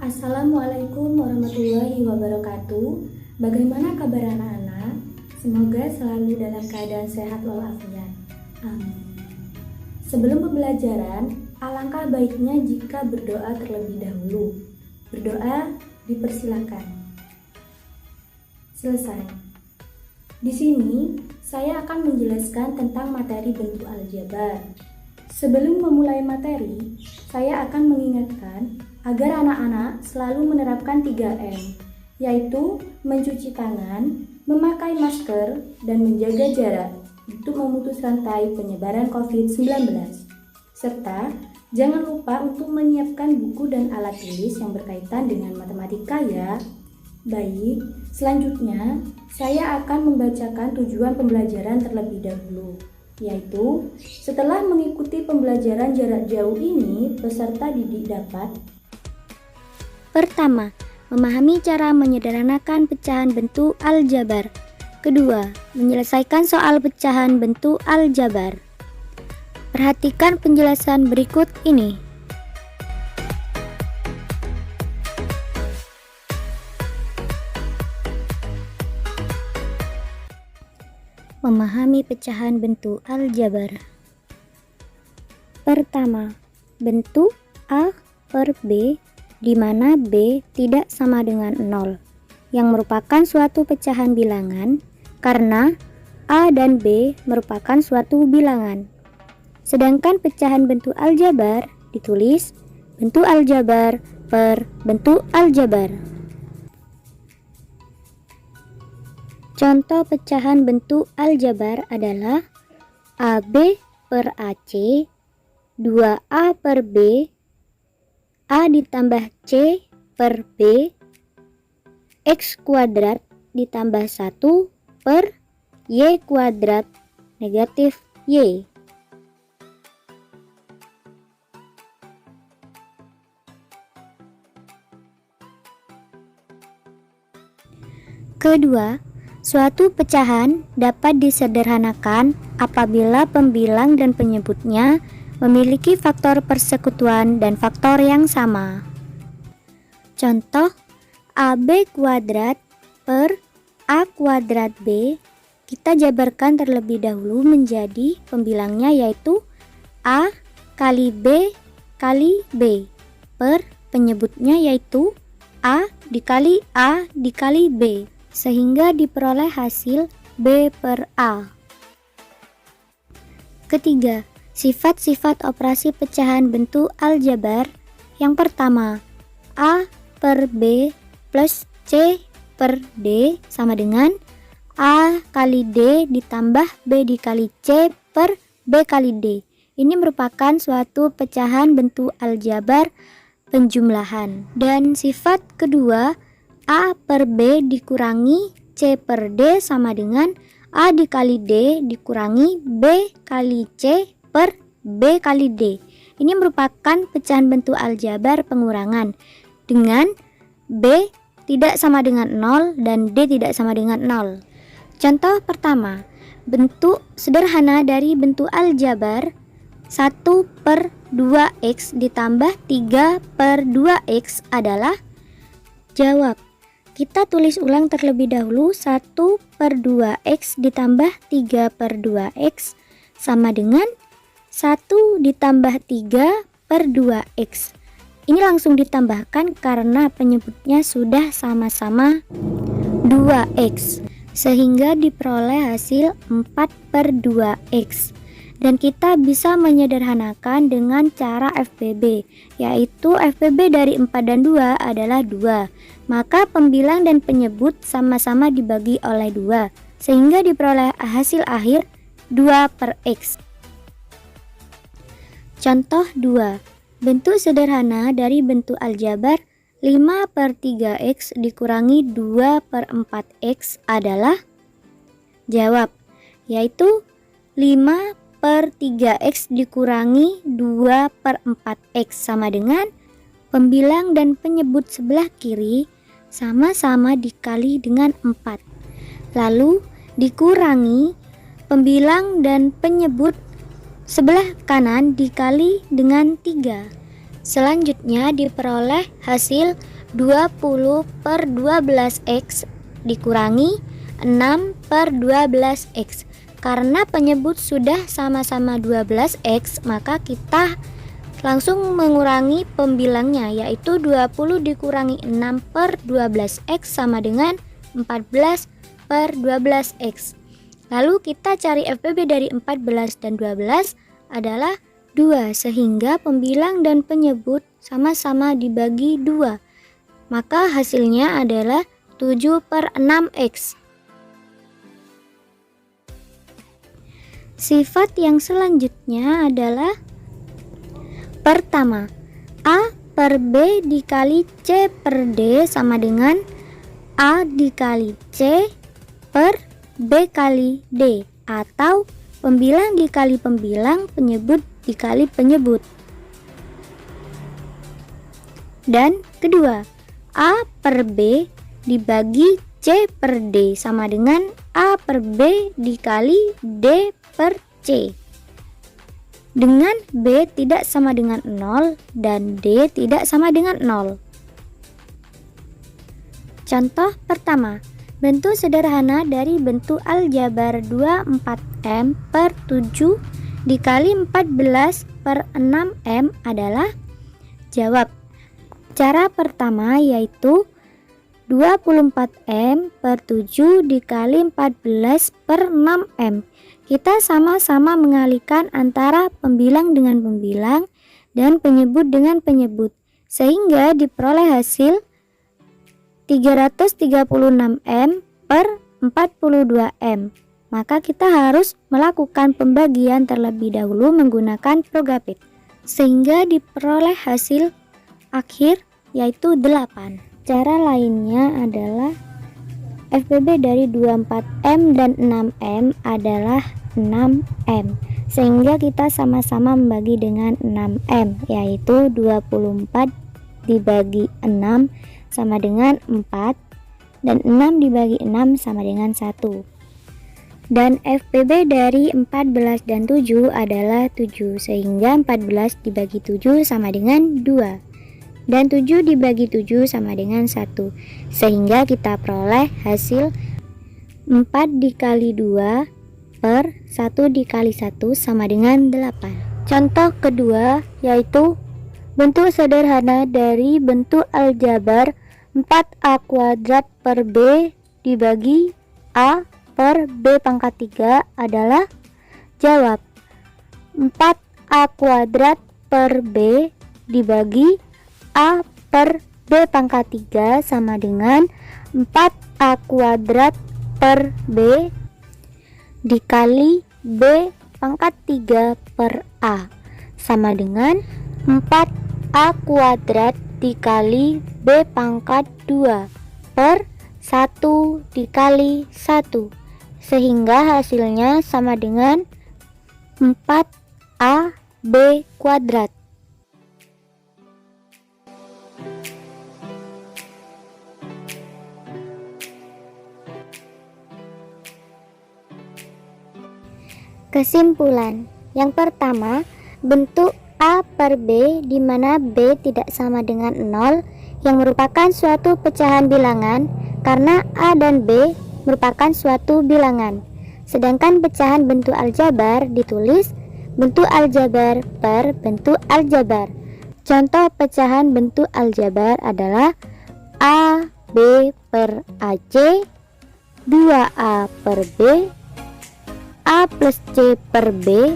Assalamualaikum warahmatullahi wabarakatuh. Bagaimana kabar anak-anak? Semoga selalu dalam keadaan sehat walafiat. Amin. Sebelum pembelajaran, alangkah baiknya jika berdoa terlebih dahulu. Berdoa dipersilakan. Selesai. Di sini saya akan menjelaskan tentang materi bentuk aljabar. Sebelum memulai materi, saya akan mengingatkan agar anak-anak selalu menerapkan 3M, yaitu mencuci tangan, memakai masker, dan menjaga jarak untuk memutus rantai penyebaran COVID-19. Serta jangan lupa untuk menyiapkan buku dan alat tulis yang berkaitan dengan matematika ya. Baik, selanjutnya saya akan membacakan tujuan pembelajaran terlebih dahulu, yaitu setelah mengikuti pembelajaran jarak jauh ini, peserta didik dapat: pertama, memahami cara menyederhanakan pecahan bentuk aljabar. Kedua, menyelesaikan soal pecahan bentuk aljabar. Perhatikan penjelasan berikut ini. Memahami pecahan bentuk aljabar. Pertama, bentuk A per B di mana B tidak sama dengan 0, yang merupakan suatu pecahan bilangan karena A dan B merupakan suatu bilangan. Sedangkan pecahan bentuk aljabar ditulis bentuk aljabar per bentuk aljabar. Contoh pecahan bentuk aljabar adalah AB per AC, 2A per B, A ditambah C per B, X kuadrat ditambah 1 per Y kuadrat negatif Y. Kedua, suatu pecahan dapat disederhanakan apabila pembilang dan penyebutnya memiliki faktor persekutuan dan faktor yang sama. Contoh, AB kuadrat per A kuadrat B kita jabarkan terlebih dahulu menjadi pembilangnya yaitu A kali B kali B per penyebutnya yaitu A dikali B, sehingga diperoleh hasil B per A. Ketiga, sifat-sifat operasi pecahan bentuk aljabar. Yang pertama, A per B plus C per D sama dengan A kali D ditambah B dikali C per B kali D. Ini merupakan suatu pecahan bentuk aljabar penjumlahan. Dan sifat kedua, A per B dikurangi C per D sama dengan A dikali D dikurangi B kali C per B kali D. Ini merupakan pecahan bentuk aljabar pengurangan dengan B tidak sama dengan 0 dan D tidak sama dengan 0. Contoh pertama, bentuk sederhana dari bentuk aljabar 1 per 2X ditambah 3 per 2X adalah jawab. Kita tulis ulang terlebih dahulu 1 per 2X ditambah 3 per 2X sama dengan 1 ditambah 3 per 2X. Ini langsung ditambahkan karena penyebutnya sudah sama-sama 2X, sehingga diperoleh hasil 4 per 2X. Dan kita bisa menyederhanakan dengan cara FBB, yaitu FBB dari 4 dan 2 adalah 2. Maka pembilang dan penyebut sama-sama dibagi oleh 2, sehingga diperoleh hasil akhir 2 per X. Contoh 2. Bentuk sederhana dari bentuk aljabar 5 per 3X dikurangi 2 per 4X adalah jawab, yaitu 5 per 3X dikurangi 2 per 4X sama dengan pembilang dan penyebut sebelah kiri sama-sama dikali dengan 4. Lalu dikurangi pembilang dan penyebut sebelah kanan dikali dengan 3. Selanjutnya diperoleh hasil 20/12x dikurangi 6/12x. Karena penyebut sudah sama-sama 12x, maka kita langsung mengurangi pembilangnya, yaitu 20 dikurangi 6/12x sama dengan 14/12x. Lalu kita cari FPB dari 14 dan 12 adalah 2, sehingga pembilang dan penyebut sama-sama dibagi 2. Maka hasilnya adalah 7/6x. Sifat yang selanjutnya adalah pertama, A per B dikali C per D sama dengan A dikali C per B kali D, atau pembilang dikali pembilang, penyebut dikali penyebut. Dan kedua, A per B dibagi C per D sama dengan A per B dikali D per C. Dengan B tidak sama dengan 0 dan D tidak sama dengan 0. Contoh pertama, bentuk sederhana dari bentuk aljabar 24M per 7 dikali 14/6M adalah. Jawab. Cara pertama yaitu 24M per 7 dikali 14/6M. Kita sama-sama mengalihkan antara pembilang dengan pembilang dan penyebut dengan penyebut, sehingga diperoleh hasil 336M per 42M. Maka kita harus melakukan pembagian terlebih dahulu menggunakan Progapit, sehingga diperoleh hasil akhir yaitu 8. Cara lainnya adalah FPB dari 24M dan 6M adalah 6M, sehingga kita sama-sama membagi dengan 6M, yaitu 24 dibagi 6 sama dengan 4, dan 6 dibagi 6 sama dengan 1. Dan FPB dari 14 dan 7 adalah 7, sehingga 14 dibagi 7 sama dengan 2. Dan 7 dibagi 7 sama dengan 1, sehingga kita peroleh hasil 4 dikali 2 per 1 dikali 1 sama dengan 8. Contoh kedua yaitu bentuk sederhana dari bentuk aljabar 4A kuadrat per B dibagi A per B pangkat 3 adalah. Jawab. 4A kuadrat per B dibagi A per B pangkat 3 sama dengan 4A kuadrat per B dikali B pangkat 3 per A sama dengan 4A kuadrat dikali B pangkat 2 per 1 dikali 1, sehingga hasilnya sama dengan 4AB kuadrat. Kesimpulan. Yang pertama, bentuk A per B di mana B tidak sama dengan 0 yang merupakan suatu pecahan bilangan karena A dan B merupakan suatu bilangan. Sedangkan pecahan bentuk aljabar ditulis bentuk aljabar per bentuk aljabar. Contoh pecahan bentuk aljabar adalah A B per AC, 2A per B, A plus C per B,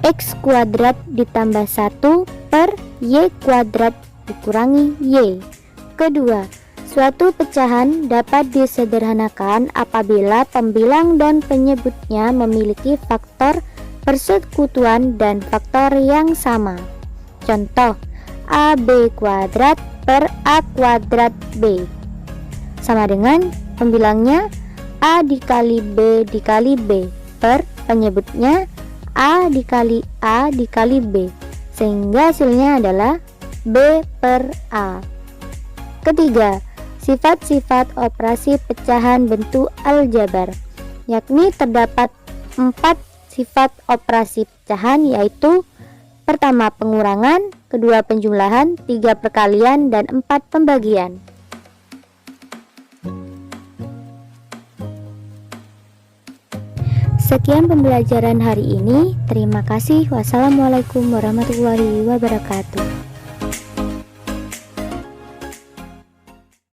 X kuadrat ditambah 1 per Y kuadrat dikurangi Y. Kedua, suatu pecahan dapat disederhanakan apabila pembilang dan penyebutnya memiliki faktor persekutuan dan faktor yang sama. Contoh, AB kuadrat per A kuadrat B sama dengan pembilangnya A dikali B dikali B per penyebutnya A dikali B, sehingga hasilnya adalah B per A. Ketiga, sifat-sifat operasi pecahan bentuk aljabar, yakni terdapat 4 sifat operasi pecahan, yaitu Pertama pengurangan, kedua penjumlahan, tiga perkalian, dan empat pembagian. Sekian pembelajaran hari ini. Terima kasih. Wassalamualaikum warahmatullahi wabarakatuh.